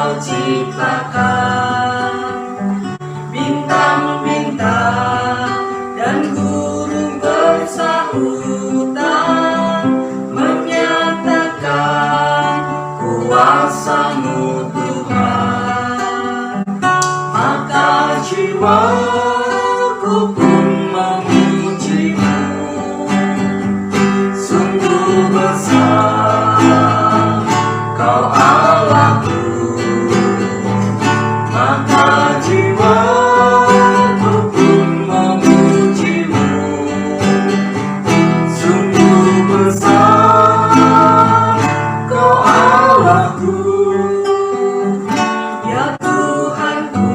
Kau ciptakan bintang-bintang dan gunung bersahutan menyatakan kuasa-Mu Tuhan. Maka jiwaku pun memuji-Mu, sungguh besar Kau Allahku. Maka jiwaku pun memuji-Mu, sungguh besar Kau Allahku. Ya Tuhanku,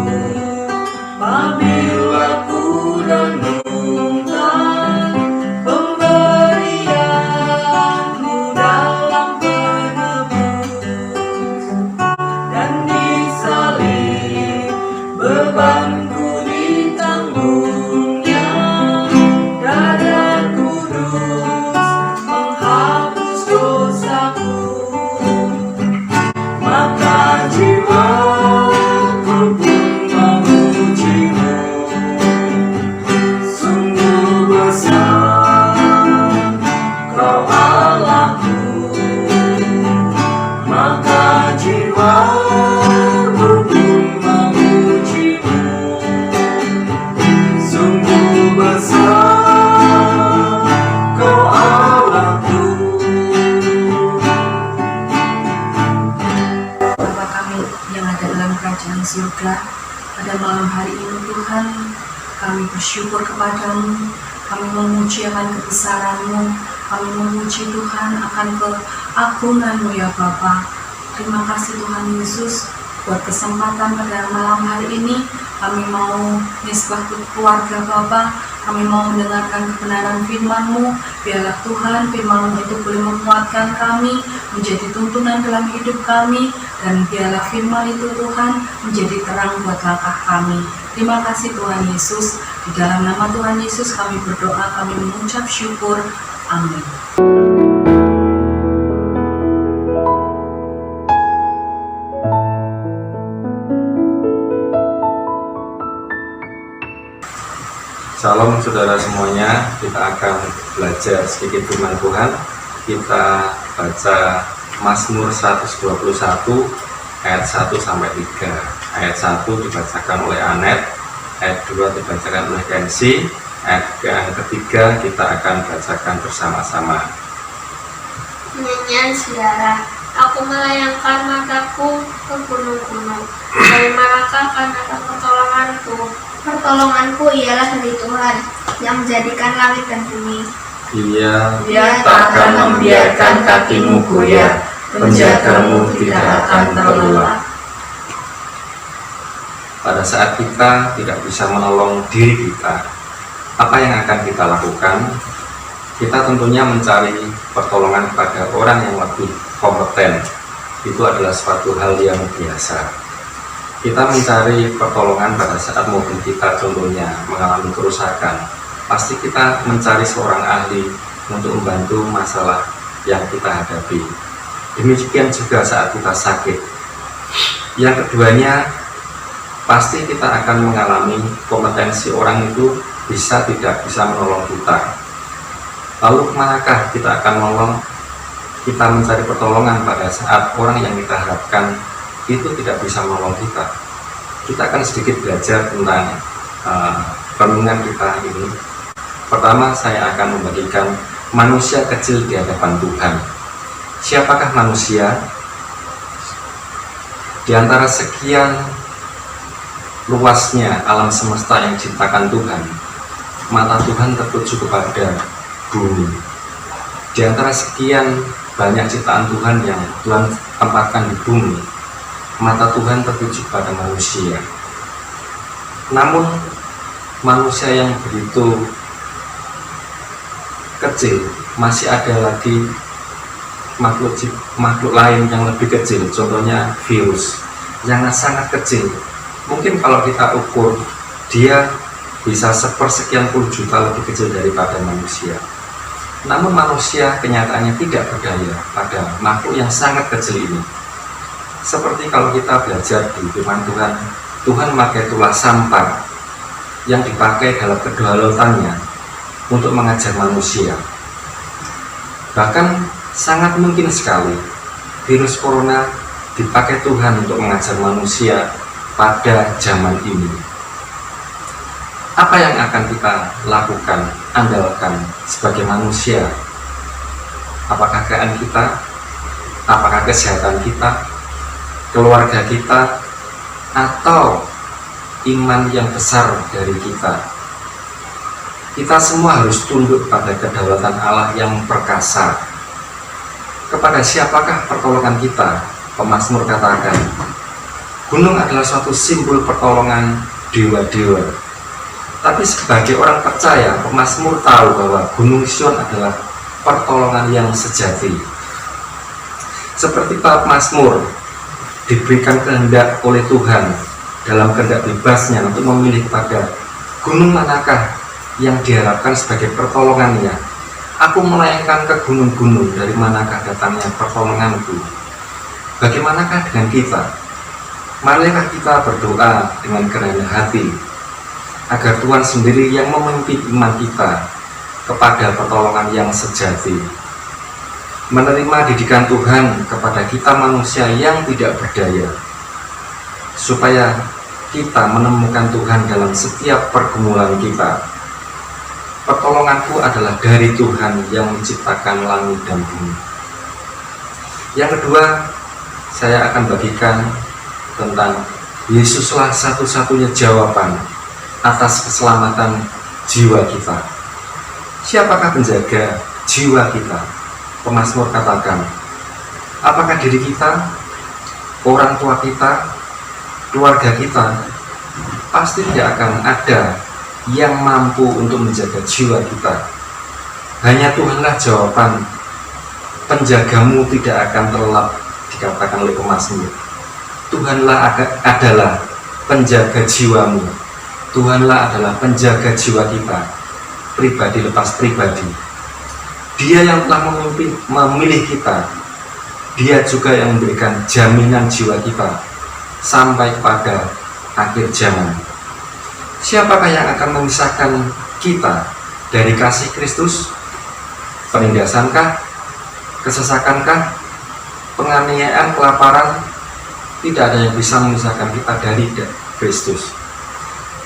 apabila ku renungkan pemberian-Mu dalam penebus, dan disalib bebanku ditanggungnya, darah kudus menghapus dosaku. Maka jiwaku pun memuji-Mu, sungguh besar Kau Allahku. Maka jiwaku pun memuji-Mu, sungguh besar Kau Allahku. Bapa kami yang ada dalam kerajaan surga, pada malam hari ini Tuhan, kami bersyukur kepadamu, kami memuji akan kebesaran-Mu, kami memuji Tuhan akan keagungan-Mu ya Bapa. Terima kasih Tuhan Yesus buat kesempatan pada malam hari ini. Kami mau nisbah keluarga Bapa, kami mau mendengarkan kebenaran firman-Mu. Biarlah Tuhan firman-Mu itu boleh menguatkan kami, menjadi tuntunan dalam hidup kami, dan biarlah firman itu Tuhan menjadi terang buat langkah kami. Terima kasih Tuhan Yesus. Di dalam nama Tuhan Yesus kami berdoa, kami mengucap syukur. Amin. Shalom saudara semuanya, kita akan belajar sedikit firman Tuhan. Kita baca Mazmur 121 ayat 1 sampai 3. Ayat 1 dibacakan oleh Anet, ayat 2 dibacakan oleh Kensi, ayat yang ketiga kita akan bacakan bersama-sama. Nyanyian saudara, aku melayangkan mataku ke gunung-gunung, dari manakah akan datang pertolonganku? Pertolonganku ialah dari Tuhan, yang menjadikan langit dan bumi. Dia takkan membiarkan kakimu goyah, penjagamu tidak akan terlelap. Pada saat kita tidak bisa menolong diri kita, apa yang akan kita lakukan? Kita tentunya mencari pertolongan kepada orang yang lebih kompeten. Itu adalah suatu hal yang biasa. Kita mencari pertolongan pada saat mobil kita contohnya mengalami kerusakan. Pasti kita mencari seorang ahli untuk membantu masalah yang kita hadapi. Demikian juga saat kita sakit. Yang keduanya, pasti kita akan mengalami kompetensi orang itu bisa tidak bisa menolong kita. Lalu kemanakah kita akan menolong? Kita mencari pertolongan pada saat orang yang kita harapkan itu tidak bisa menolong kita. Kita akan sedikit belajar tentang renungan kita ini. Pertama, saya akan membagikan manusia kecil di hadapan Tuhan. Siapakah manusia? Di antara sekian luasnya alam semesta yang diciptakan Tuhan, mata Tuhan tertuju kepada bumi. Di antara sekian banyak ciptaan Tuhan yang Tuhan tempatkan di bumi, mata Tuhan tertuju pada manusia. Namun manusia yang begitu kecil, masih ada lagi makhluk lain yang lebih kecil, contohnya virus yang sangat kecil. Mungkin kalau kita ukur, dia bisa sepersekian puluh juta lebih kecil daripada manusia. Namun manusia kenyataannya tidak berdaya pada makhluk yang sangat kecil ini. Seperti kalau kita belajar di firman Tuhan, Tuhan memakai tulah sampar yang dipakai dalam kedaulatannya untuk mengajar manusia. Bahkan sangat mungkin sekali virus corona dipakai Tuhan untuk mengajar manusia pada zaman ini. Apa yang akan kita lakukan, andalkan sebagai manusia? Apakah kekayaan kita? Apakah kesehatan kita? Keluarga kita? Atau iman yang besar dari kita? Kita semua harus tunduk pada kedaulatan Allah yang perkasa. Kepada siapakah pertolongan kita? Pemazmur katakan, gunung adalah suatu simbol pertolongan dewa-dewa. Tapi sebagai orang percaya, pemazmur tahu bahwa Gunung Sion adalah pertolongan yang sejati. Seperti para pemazmur diberikan kehendak oleh Tuhan dalam kehendak bebasnya untuk memilih pada gunung manakah yang diharapkan sebagai pertolongannya. Aku melayangkan ke gunung-gunung, dari manakah datangnya pertolonganku. Bagaimanakah dengan kita? Marilah kita berdoa dengan kerendahan hati, agar Tuhan sendiri yang memimpin iman kita kepada pertolongan yang sejati. Menerima didikan Tuhan kepada kita manusia yang tidak berdaya, supaya kita menemukan Tuhan dalam setiap pergumulan kita. Pertolonganku adalah dari Tuhan yang menciptakan langit dan bumi. Yang kedua, saya akan bagikan tentang Yesuslah satu-satunya jawaban atas keselamatan jiwa kita. Siapakah penjaga jiwa kita? Pemazmur katakan, apakah diri kita, orang tua kita, keluarga kita? Pasti tidak akan ada yang mampu untuk menjaga jiwa kita. Hanya Tuhanlah jawaban. Penjagamu tidak akan terlelap, dikatakan oleh pemazmur. Tuhanlah adalah penjaga jiwamu. Tuhanlah adalah penjaga jiwa kita, pribadi lepas pribadi. Dia yang telah memilih kita. Dia juga yang memberikan jaminan jiwa kita sampai pada akhir zaman. Siapakah yang akan memisahkan kita dari kasih Kristus? Penindasankah? Kesesakankah? Penganiayaan, kelaparan? Tidak ada yang bisa memisahkan kita dari Kristus.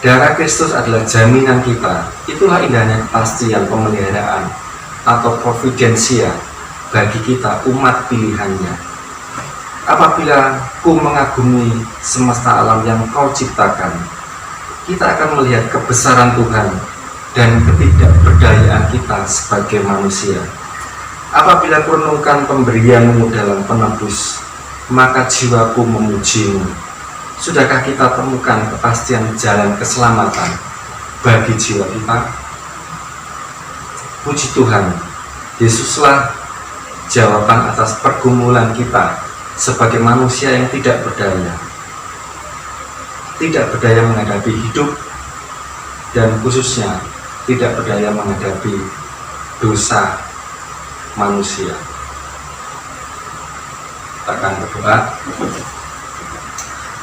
Darah Kristus adalah jaminan kita. Itulah indahnya kepastian pemeliharaan atau providensia bagi kita umat pilihannya. Apabila ku mengagumi semesta alam yang kau ciptakan, kita akan melihat kebesaran Tuhan dan ketidakberdayaan kita sebagai manusia. Apabila ku renungkan pemberianmu dalam penebus, maka jiwaku memujimu. Sudahkah kita temukan kepastian jalan keselamatan bagi jiwa kita? Puji Tuhan, Yesuslah jawaban atas pergumulan kita sebagai manusia yang tidak berdaya. Tidak berdaya menghadapi hidup, dan khususnya tidak berdaya menghadapi dosa manusia. Kita akan berdoa.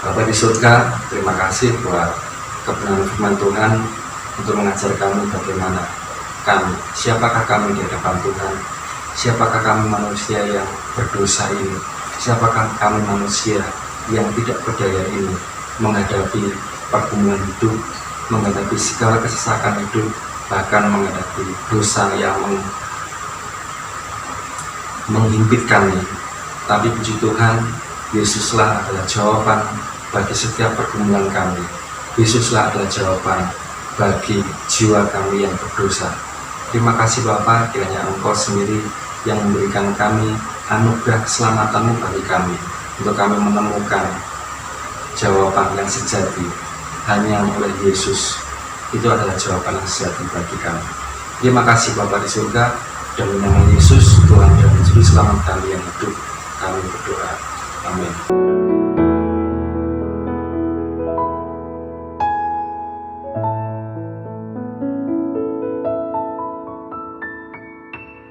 Bapa di surga, terima kasih buat kebenaran firman Tuhan untuk mengajar kami bagaimana kami, siapakah kami di hadapan Tuhan, siapakah kami manusia yang berdosa ini, siapakah kami manusia yang tidak berdaya ini menghadapi pergumulan hidup, menghadapi segala kesesakan hidup, bahkan menghadapi dosa yang menghimpit kami. Tapi puji Tuhan, Yesuslah adalah jawaban bagi setiap pergumulan kami. Yesuslah adalah jawaban bagi jiwa kami yang berdosa. Terima kasih Bapa, kiranya Engkau sendiri yang memberikan kami anugerah keselamatan-Mu bagi kami, untuk kami menemukan jawaban yang sejati hanya oleh Yesus. Itu adalah jawaban yang sejati bagi kami. Terima kasih Bapa di surga, dan nama Yesus Tuhan dan Juru Selamat kami yang hidup, kami berdoa. Amin.